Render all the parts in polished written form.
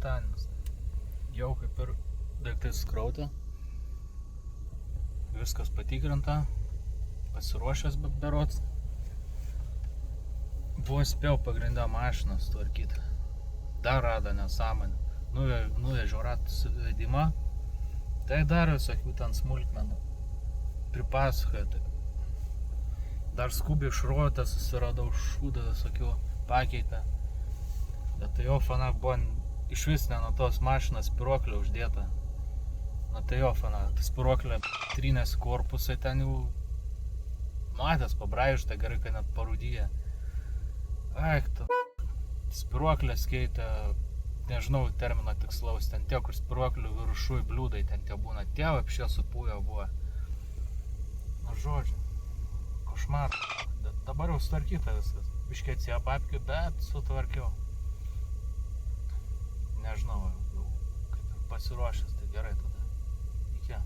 penktadienis. Jau kaip ir daiktai skrauti. Viskas patikrinta. Pasiruošęs berods. Buvo spėjau pagrindę mašiną sutvarkyti. Dar rado nesąmonę. Nuvežiau ratų suvedimą. Tai dar visokių ten smulkmenų. Pripasakojo tai. Dar skubiai šruotę susiradau šūdą visokių pakeitę. Bet tai jo fana buvo iš vis ne nuo tos mašinos spiruoklė uždėta. Na tai jo fana, spiruoklė trynės korpusai ten jau matęs pabraižta, gerai, kad net parūdyja. Aik, tu spiruoklės keitė, nežinau termino tikslaus, ten tie, kur spiruoklių viršui bliūdai, ten tie būna, tie apšė supūję buvo. Na žodžiu, košmar. Dabar jau sutvarkyta viskas. Biškiai atsėjo papkių, bet sutvarkiau. Nežinau, jau kaip ir pasiruošęs, tai gerai tada. Iki.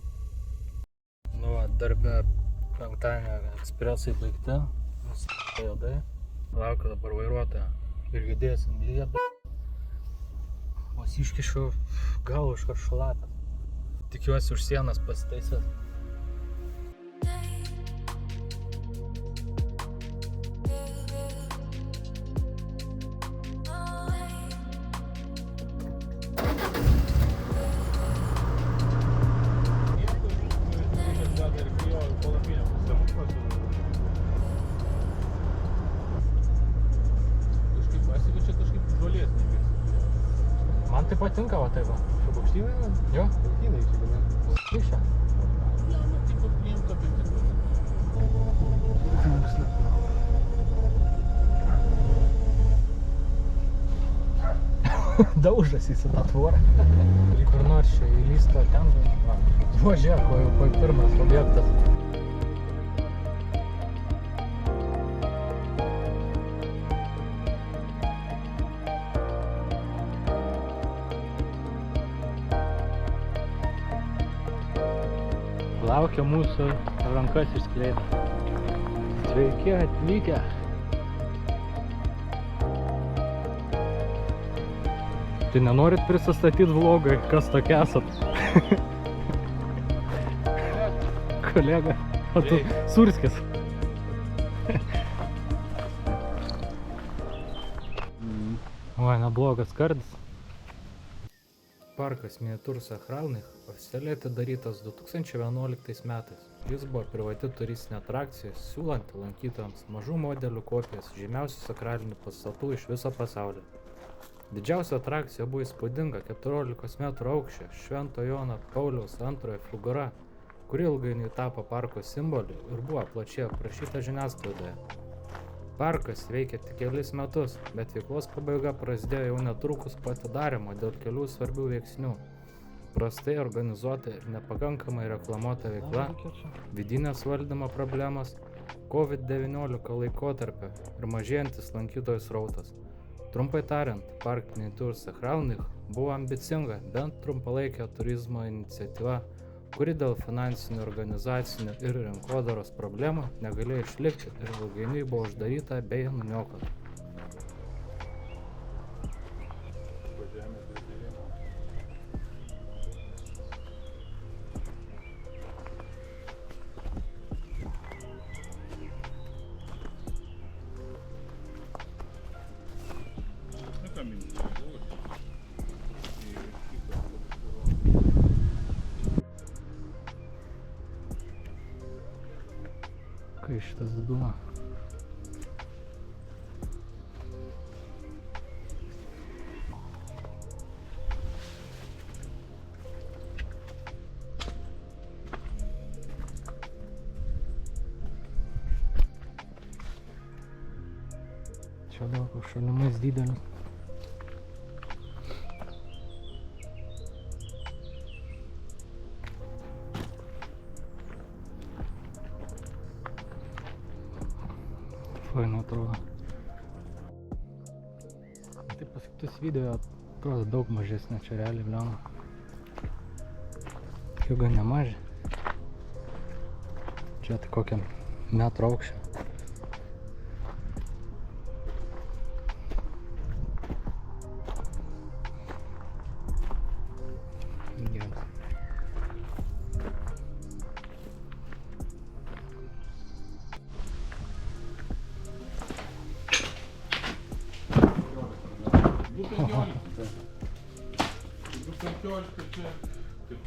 Nu, darbe penktadienio ekspresai baigti. Juodai. Laukiu dabar vairuotoją. Ir judėsim liedą. Vos iškišiu galvą iš šlatas. Tikiuosi už sienas pasitaisęs. Man tai patinka va taip va. Čia bokštynai? Jo? Bokštynai čia gana. Klišė. Ja, nu tipo kliento apimti. Daužas į tą tvorą. Kur nors čia įlysto ten. Važiuok, ko pirmas objektas. Laukia mūsų rankas išskleidę. Sveiki atvykę. Tai nenorit prisistatyti vlogui, kas tokia esat? Kolega. O tu Surskis. Oi, neblogas kardis. Parkas Miniatiūr Sachralnych oficialiai atidarytas 2011 metais. Jis buvo privati turistinė atrakcija, siūlanti lankytojams mažų modelių kopijas žymiausių sakralinių pastatų iš viso pasaulio. Didžiausia atrakcija buvo įspūdinga 14 metrų aukščio Švento Jono Pauliaus II figūra, kuri ilgainiui tapo parko simboliu ir buvo plačiai aprašyta žiniasklaidoje. Parkas veikė tik kelis metus, bet veiklos pabaiga prasidėjo jau netrukus po atidarymo dėl kelių svarbių veiksnių. Prastai organizuota ir nepakankamai reklamuota veikla, vidinės valdymo problemos, COVID-19 laikotarpio ir mažėjantis lankytojų srautas. Trumpai tariant, Park Miniatiūr Sachralnych buvo ambicinga, bent trumpalaikė turizmo iniciatyva, kuri dėl finansinių, organizacinių ir rinkodaros problemų negalėjo išlikti ir ilgainiui buvo uždaryta bei nuniokota. Kai šitas duo. Čia daug šalimais didelis. Faina atrodo. Taip pasakytus video atrodo daug mažesnė čia realiai bliauna. Jau gan nemažai. Čia tai kokiam metro aukščio. 15 čia. Taip.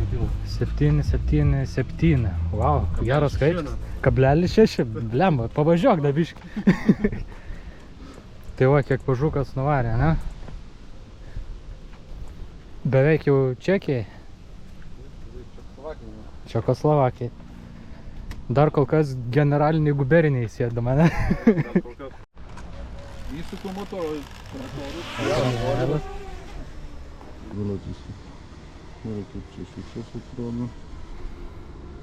Kilo. 777. Wow, geras skaičius. Kablelis 6. Blemba, pavažiuok dabiškai. Tai va, kiek pažukas nuvarė, ne? Beveik jau Čekijai. Čekoslovakijai. Dar kol kas generaliniai guberniniai sėdama, ne? Įsuku motorą. Vėlėtis. Yra kaip čia šitas atrodo.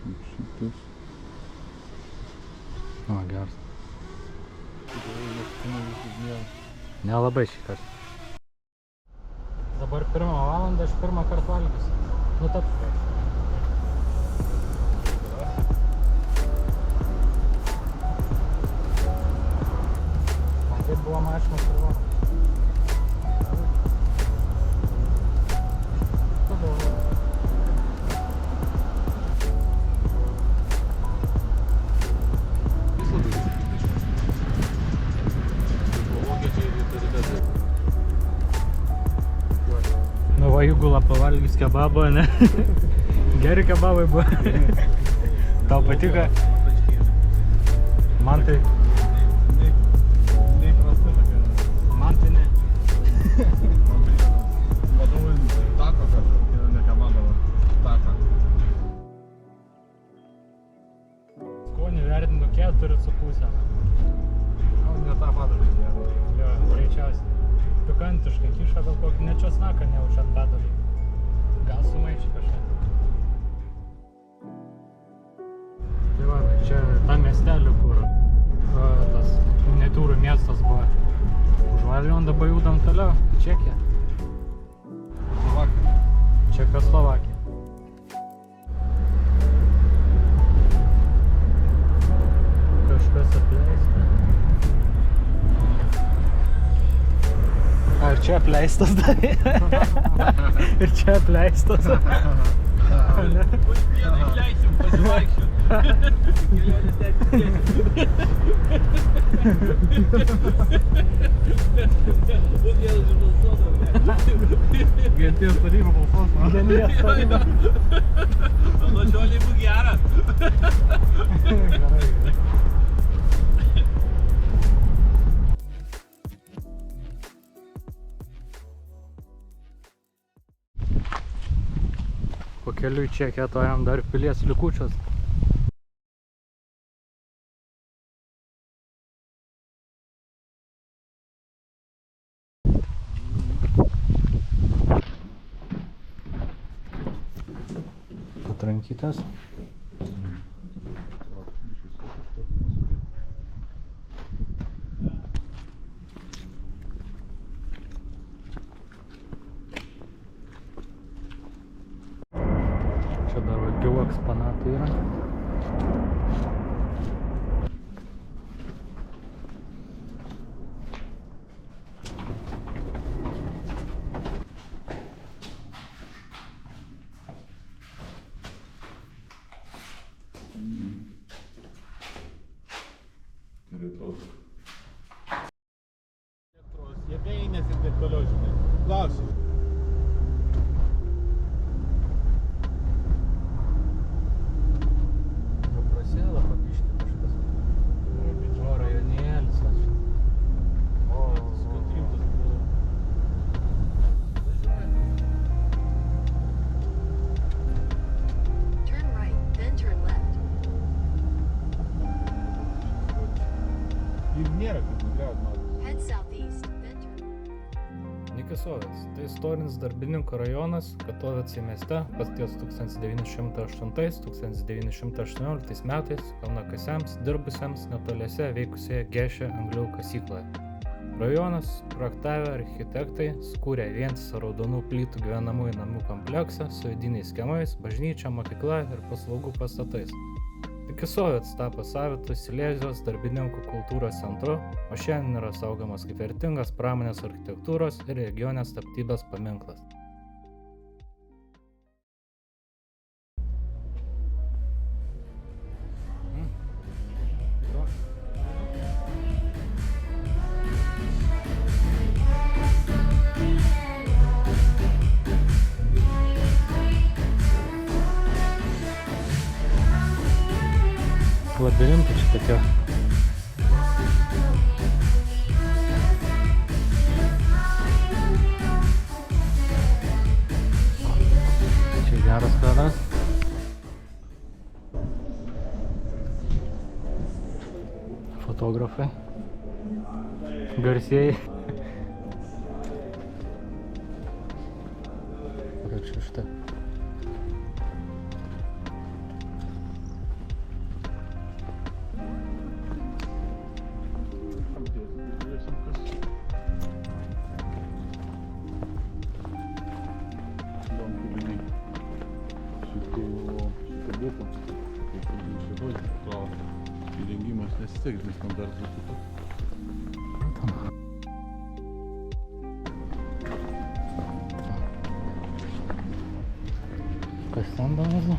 Kaip šitas. O, geras. Nelabai šį kartą. Dabar 1 valandą, aš pirmą kartą valgysiu. Nu taip. Man taip buvo mašinos ir varo. Nu va, įgula pavalgys kebabą, ne? Geri kebabai buvo. Tau patiko? Man tai... Neįprasta tokia. Man tai ne. Matau, tako kažkokia, ne kebabą, taką. Skonį vertinu 4,5. Ne tą padarai, ne. Jo, greičiausiai. Pikantiškai kiša gal kokį ne česnaką nejaučiat padarai. Gal sumaišį kažką. Tai va, čia ta miestelė, kur tas miniatiūrų miestas buvo. Užvažiuojam, dabar judam toliau į Čekiją. Slovakija. Čekoslovakija. Kažkas apleista. Ar čia apleistas dar? Ir čia apleistas. Už vieną išleisim, pasivaikščiot. Kelionės teks. Už vieną išbalsuodavau. Genties taryba balsuos, na? Genties taryba. Nuo šioliai būk gera. Gerai. Po keliu į Čekiją tojam dar pilies likučios. Patrankytas. Čia dar daugiau eksponatų yra. Jėgainės ir taip toliau, žinai. Klausiu. Prasideda papišti kažkas. O, rajonėlis. O, skutrimtas buvo. Turn right, then turn left. Ir nėra kaip nugriaut, matas. Head southeast, then turn. Nikisovės – tai istorinis darbininkų rajonas Katovicai mieste pasties 1908–1918 metais kalnakasiams dirbusiems netoliese veikusioje Gešė anglių kasykloje. Rajonas projektavę architektai skūrė vientisą raudonų plytų gyvenamųjų namų kompleksą su vidiniais kiemais, bažnyčia, mokykla ir paslaugų pastatais. Nikisovės tapo savitu Silezijos darbininkų kultūros centru, o šiandien yra saugomas kaip vertingas pramonės architektūros ir regionės tapybos paminklas. labirintai čia tokie. Čia geras kadras. Fotografai. Garsieji. Kaip čia šitą. Įrengimas nesiteiks nestandartas. Kas ten dabar?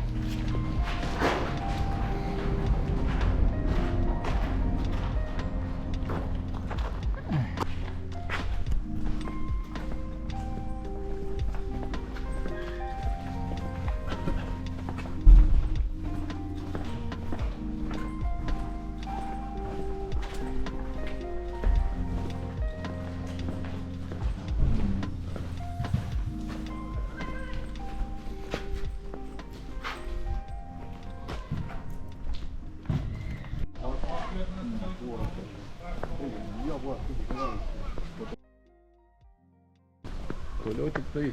Toliau tik tai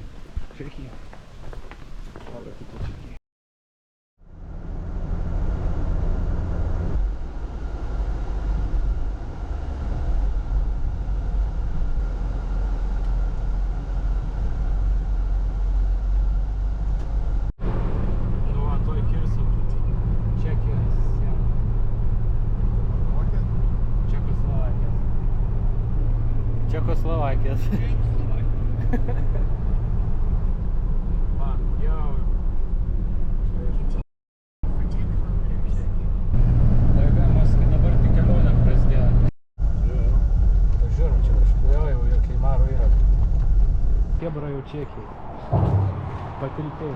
Čekija. Nu, va, tuoj kirsim Čekijos sieną. Čekoslovakijos. Man, jau. Daigamas, kad dabar tik kelionę prasidėjo. Pažiūrim, čia kažkodėl jau jokiai maro yra. Kebra jau Čekijai. Patilpiai.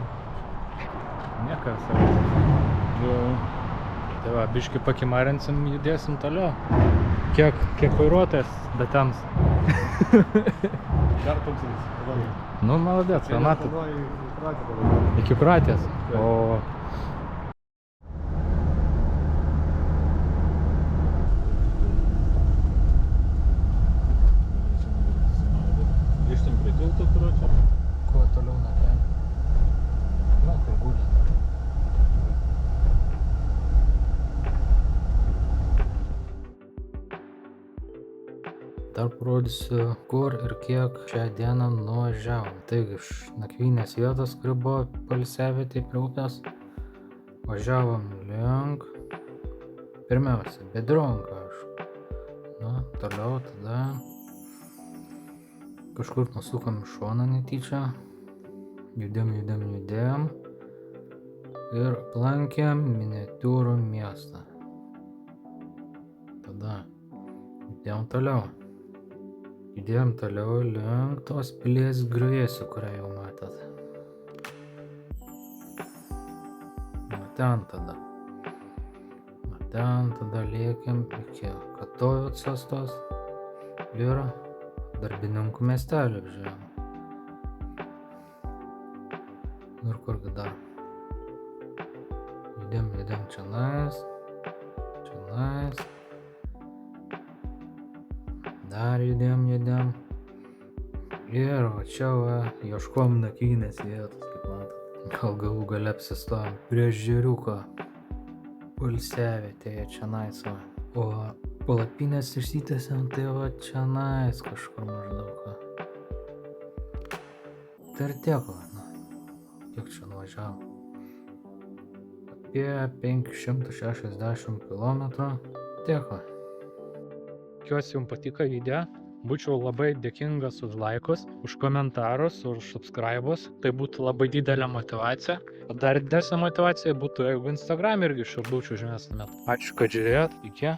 Niekas. Tai va, biškį pakimarinsim, judėsim toliau. Kiek vairuotojas, bet tems. Kartumsiais. Nu, maladėt, matot. Iki Kroatijos. O... Grįžtam prie tilto, kurio čia. Kuo toliau nuo ten? Na, kur guli. Dar parodysiu, kur ir kiek šią dieną nuvažiavom. Taigi, iš nakvynės vietos, kuri buvo poilsiavietė prie upės, važiavom link, pirmiausia, Biedronka, aišku. Nu, toliau tada kažkur nusukam į šoną netyčia, judėjom ir aplankėm miniatiūrų miestą. Tada judėjom toliau link tos pilies griuvėsių, kurią jau matėt. Nuo ten tada lėkėm iki Katovicos tos ir darbininkų miestelį apžiūrėjom. Ir kurgi dar? Judėjom čionais. Dar judėjom. Ir va čia va, ieškom nakvynės vietos, kaip matot. Gal galų gale apsistojom prie ežeriuko. Poilsiavietėje čionais va. O palapinės išsitęsėm, tai va čionais kažkur maždaug va. Tai ir tiek va, na. Kiek čia nuvažiavom? Apie 560 km. Tiek va. Tikiuosi jums patiko video. Būčiau labai dėkingas už laikus, už komentarus, už subscribus. Tai būtų labai didelė motyvacija. O dar didesnė motyvacija būtų, jeigu Instagram irgi šiurdučių žemėstumėt. Ačiū, kad žiūrėjot. Iki.